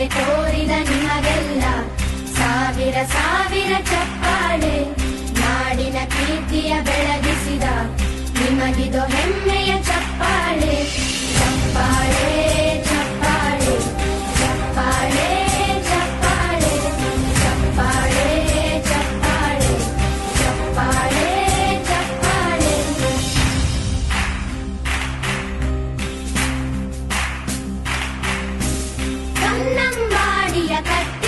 ಸೇವೆ ತೋರಿದ ನಿಮಗೆಲ್ಲ ಸಾವಿರ ಸಾವಿರ ಚಪ್ಪಾಳೆ. ನಾಡಿನ ಕೀರ್ತಿಯ ಬೆಳಗಿಸಿದ ನಿಮಗಿದು ಹೆಮ್ಮೆಯ ಚಪ್ಪಾಳೆ. ಚಪ್ಪಾಳೆ ಚಪ್ಪಾಳೆ ಚಪ್ಪಾಳೆ ಚಪ್ಪಾಳೆ ಚಪ್ಪಾಳೆ ಚಪ್ಪಾಳೆ ಚಪ್ಪಾಳೆ ಚಪ್ಪಾಳೆ. ಕನ್ನಂಬಾಡಿಯ ಕಟ್ಟ